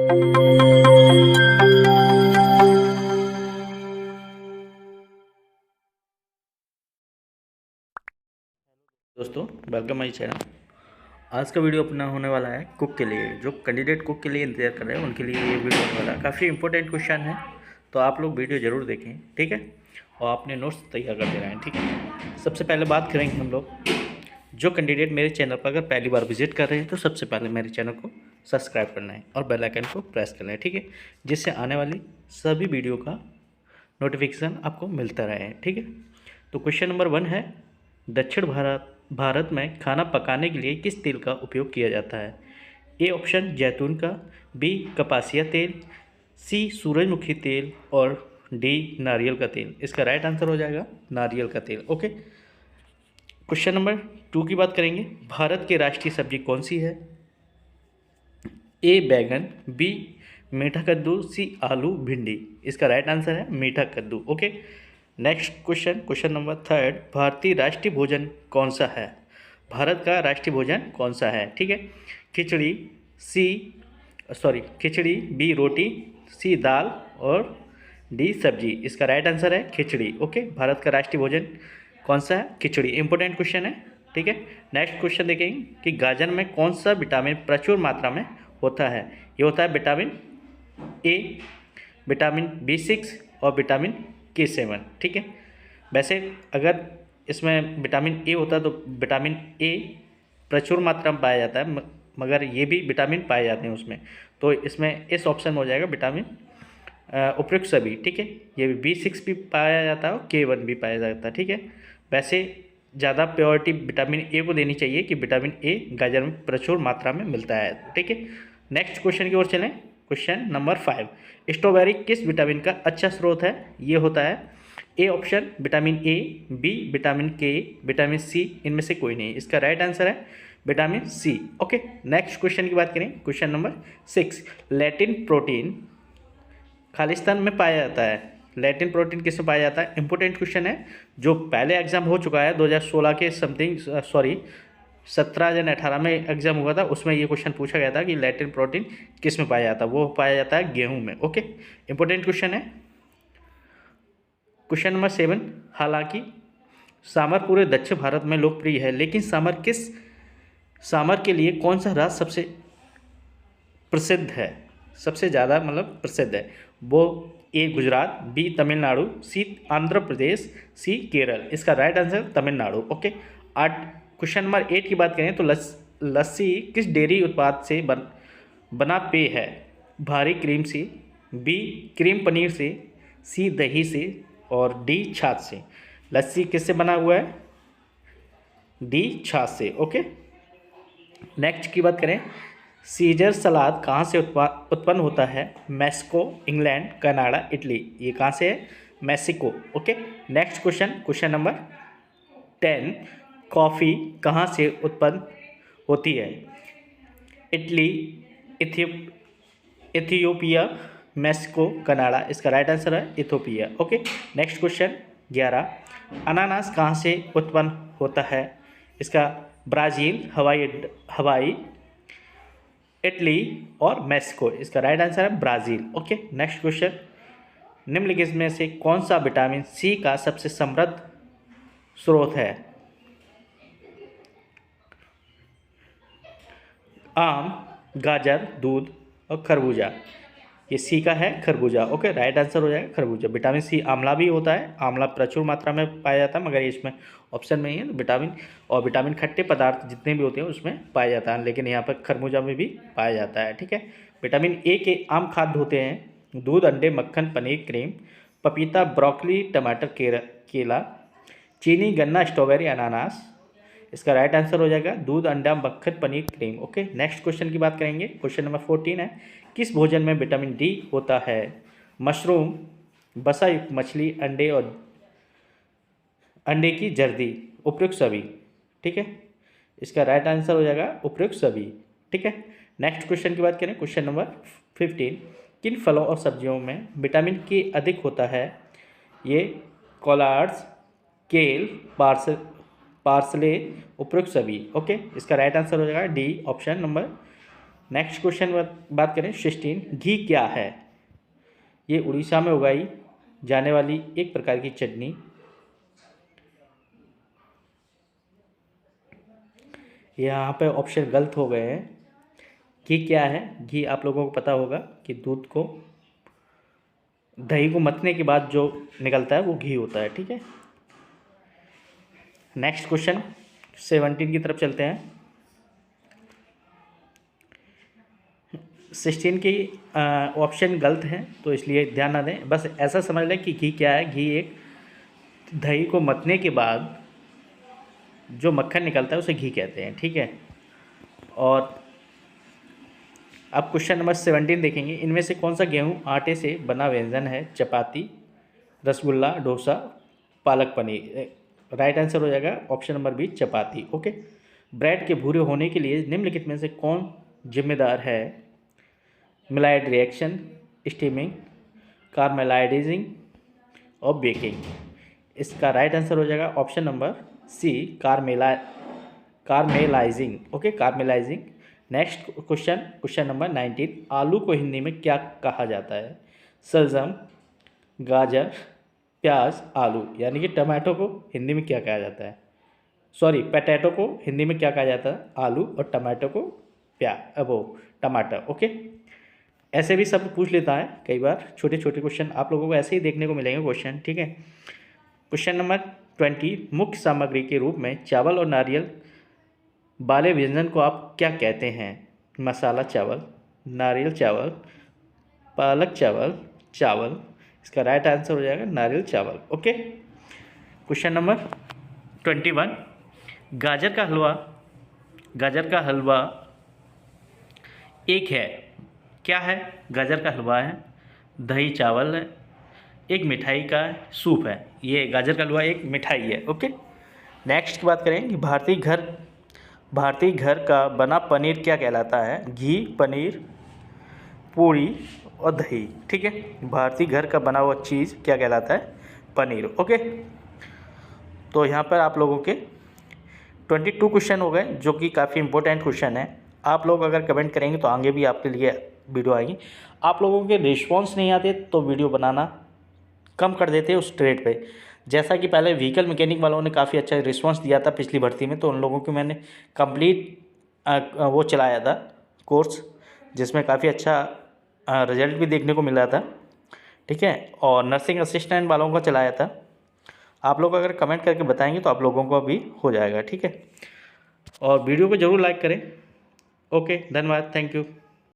दोस्तों, welcome my channel. आज का वीडियो अपना होने वाला है कुक के लिए। जो कैंडिडेट कुक के लिए इंतजार कर रहे हैं उनके लिए ये वीडियो होने वाला है। काफ़ी इंपॉर्टेंट क्वेश्चन है, तो आप लोग वीडियो ज़रूर देखें, ठीक है। और अपने नोट्स तैयार करते रहें, ठीक है। सबसे पहले बात करेंगे हम लोग, जो कैंडिडेट मेरे चैनल पर अगर पहली बार विजिट कर रहे हैं तो सबसे पहले मेरे चैनल को सब्सक्राइब करना है और बेल आइकन को प्रेस करना है, ठीक है, जिससे आने वाली सभी वीडियो का नोटिफिकेशन आपको मिलता रहे, ठीक है। तो क्वेश्चन नंबर 1 है, दक्षिण भारत में खाना पकाने के लिए किस तेल का उपयोग किया जाता है? ए ऑप्शन जैतून का, बी कपासिया तेल, सी सूरजमुखी तेल और डी नारियल का तेल। इसका राइट आंसर हो जाएगा नारियल का तेल, ओके। क्वेश्चन नंबर 2 की बात करेंगे, भारत की राष्ट्रीय सब्जी कौन सी है? ए बैगन, बी मीठा कद्दू, सी आलू भिंडी। इसका राइट आंसर है मीठा कद्दू, okay. Next question, question number 3, भारतीय राष्ट्रीय भोजन कौन सा है? भारत का राष्ट्रीय भोजन कौन सा है? ठीक है, खिचड़ी, खिचड़ी, बी रोटी, सी दाल और डी सब्जी। इसका राइट आंसर है खिचड़ी, ओके। भारत का राष्ट्रीय भोजन कौन सा है? खिचड़ी। इंपॉर्टेंट क्वेश्चन है, ठीक है। नेक्स्ट क्वेश्चन देखेंगे कि गाजर में कौन सा विटामिन प्रचुर मात्रा में होता है? ये होता है विटामिन ए, विटामिन B6 और विटामिन K7, ठीक है। वैसे अगर इसमें विटामिन ए होता तो विटामिन ए प्रचुर मात्रा में पाया जाता है, मगर ये भी विटामिन पाए जाते हैं उसमें, तो इसमें इस ऑप्शन में हो जाएगा विटामिन उपयुक्त सभी, ठीक है। ये भी B6 भी पाया जाता है और K1 भी पाया जाता है, ठीक है। वैसे ज़्यादा प्रायोरिटी विटामिन ए को देनी चाहिए कि विटामिन ए गाजर में प्रचुर मात्रा में मिलता है, ठीक है। नेक्स्ट क्वेश्चन की ओर चलें। क्वेश्चन नंबर 5, स्ट्रॉबेरी किस विटामिन का अच्छा स्रोत है? ये होता है A option vitamin A, B vitamin K, vitamin C, इनमें से कोई नहीं। इसका राइट आंसर है vitamin C, okay. Next question की बात करें, question number 6, Latin protein Khalistan में पाया जाता है। लैटिन प्रोटीन किस में पाया जाता है? इंपॉर्टेंट क्वेश्चन है, जो पहले एग्जाम हो चुका है 2016 के समथिंग, 17 या 18 में एग्जाम हुआ था, उसमें ये क्वेश्चन पूछा गया था कि लैटिन प्रोटीन किस में पाया जाता है? वो पाया जाता है गेहूं में, ओके। इंपॉर्टेंट क्वेश्चन है। क्वेश्चन नंबर 7, हालांकि सांभर पूरे दक्षिण भारत में लोकप्रिय है, लेकिन सांभर के लिए कौन सा राज्य सबसे प्रसिद्ध है? सबसे ज़्यादा मतलब प्रसिद्ध है वो? ए गुजरात, बी तमिलनाडु, सी आंध्र प्रदेश, सी केरल। इसका right answer Tamil Nadu, okay. Question number 8 की बात करें तो लस्सी किस डेयरी उत्पाद से बना पेय है? भारी क्रीम से, बी क्रीम पनीर से, सी दही से और डी छाछ से। लस्सी किससे बना हुआ है? डी छाछ से, ओके। नेक्स्ट की बात करें, सीजर सलाद कहाँ से उत्पन्न होता है? Mexico, England, Canada, Italy. ये कहाँ से है? Mexico, okay. Next question, question number 10, coffee कहाँ से उत्पन्न होती है? Italy, Ethiopia, Mexico, Canada. इसका राइट आंसर है इथियोपिया, ओके। नेक्स्ट क्वेश्चन 11, अनानास कहाँ से उत्पन्न होता है? इसका ब्राज़ील, हवाई, इटली और मैक्सिको। इसका राइट आंसर है ब्राज़ील, ओके। नेक्स्ट क्वेश्चन, निम्नलिखित में से कौन सा विटामिन सी का सबसे समृद्ध स्रोत है? आम, गाजर, दूध और खरबूजा। ये सी का है खरबूजा, ओके। राइट आंसर हो जाएगा खरबूजा। विटामिन सी आंवला भी होता है, आंवला प्रचुर मात्रा में पाया जाता है, मगर इसमें ऑप्शन में ही है विटामिन खट्टे पदार्थ जितने भी होते हैं उसमें पाया जाता है, लेकिन यहाँ पर खरबूजा में भी पाया जाता है, ठीक है। विटामिन ए के आम खाद्य होते हैं दूध, अंडे, मक्खन, पनीर, क्रीम, पपीता, ब्रोकली, टमाटर, केला, चीनी, गन्ना, स्ट्रॉबेरी, अनानास। इसका राइट आंसर हो जाएगा दूध, अंडा, मक्खन, paneer, cream, okay. Next question की बात करेंगे। क्वेश्चन नंबर 14 है, किस भोजन में विटामिन डी होता है? मशरूम, बसा युक्त मछली, अंडे की जर्दी, उपयुक्त सभी, ठीक है। इसका राइट आंसर हो जाएगा उपयुक्त सभी, ठीक है। नेक्स्ट क्वेश्चन की बात करें, क्वेश्चन नंबर 15, किन फलों और सब्जियों में विटामिन के अधिक होता है? ये कोलार्ड्स, केल, पार्सले, उपयुक्त सभी, ओके। इसका राइट आंसर हो जाएगा D option number next question बात करें 16, घी क्या है? ये उड़ीसा में उगाई जाने वाली एक प्रकार की चटनी। यहाँ पे ऑप्शन गलत हो गए हैं। घी क्या है? घी आप लोगों को पता होगा कि दूध को, दही को मथने के बाद जो निकलता है वो घी होता है, ठीक है। नेक्स्ट क्वेश्चन 17 की तरफ चलते हैं। 16 की ऑप्शन गलत हैं, तो इसलिए ध्यान ना दें, बस ऐसा समझ लें कि घी क्या है। घी एक दही को मथने के बाद जो मक्खन निकलता है उसे घी कहते हैं, ठीक है। और अब क्वेश्चन नंबर 17 देखेंगे। इनमें से कौन सा गेहूं आटे से बना व्यंजन है? चपाती, रसगुल्ला, डोसा, पालक पनीर। राइट आंसर हो जाएगा ऑप्शन नंबर बी, चपाती। ओके। ब्रेड के भूरे होने के लिए निम्नलिखित में से कौन जिम्मेदार है? मिलाइड रिएक्शन, स्टीमिंग, कार्मेलाइजिंग और बेकिंग। इसका राइट आंसर हो जाएगा option number C, caramelising. Okay, caramelising. Next question number 19, आलू को हिंदी में क्या कहा जाता है? सलजम, गाजर, प्याज, आलू। यानी कि टमाटो को हिंदी में क्या कहा जाता है? सॉरी, पोटैटो को हिंदी में क्या कहा जाता है? आलू, और टमाटो को टमाटर। ओके। ऐसे भी सब पूछ लेता है कई बार, छोटे छोटे क्वेश्चन आप लोगों को ऐसे ही देखने को मिलेंगे क्वेश्चन, ठीक है। क्वेश्चन नंबर 20, मुख्य सामग्री के रूप में चावल और नारियल वाले व्यंजन को आप क्या कहते हैं? मसाला चावल, नारियल चावल, पालक चावल, चावल। इसका राइट आंसर हो जाएगा नारियल चावल। ओके। क्वेश्चन नंबर 21, गाजर का हलवा एक है, क्या है? गाजर का हलवा है, दही चावल है, एक मिठाई का सूप है। ये गाजर का हलवा एक मिठाई है। ओके। नेक्स्ट की बात करें कि भारतीय घर का बना पनीर क्या कहलाता है? घी, पनीर, पूरी और दही, ठीक है। भारतीय घर का बना हुआ चीज़ क्या कहलाता है? पनीर। ओके। तो यहाँ पर आप लोगों के 22 क्वेश्चन हो गए, जो कि काफ़ी इंपॉर्टेंट क्वेश्चन है। आप लोग अगर कमेंट करेंगे तो आगे भी आपके लिए वीडियो आएगी। आप लोगों के रिस्पॉन्स नहीं आते तो वीडियो बनाना कम कर देते उस ट्रेड पे। जैसा कि पहले व्हीकल मैकेनिक वालों ने काफ़ी अच्छा रिस्पांस दिया था पिछली भर्ती में, तो उन लोगों को मैंने कंप्लीट वो चलाया था कोर्स, जिसमें काफ़ी अच्छा रिजल्ट भी देखने को मिला था, ठीक है। और नर्सिंग असिस्टेंट वालों का चलाया था। आप लोग अगर कमेंट करके बताएंगे तो आप लोगों को भी हो जाएगा, ठीक है। और वीडियो को ज़रूर लाइक करें। ओके, धन्यवाद, थैंक यू।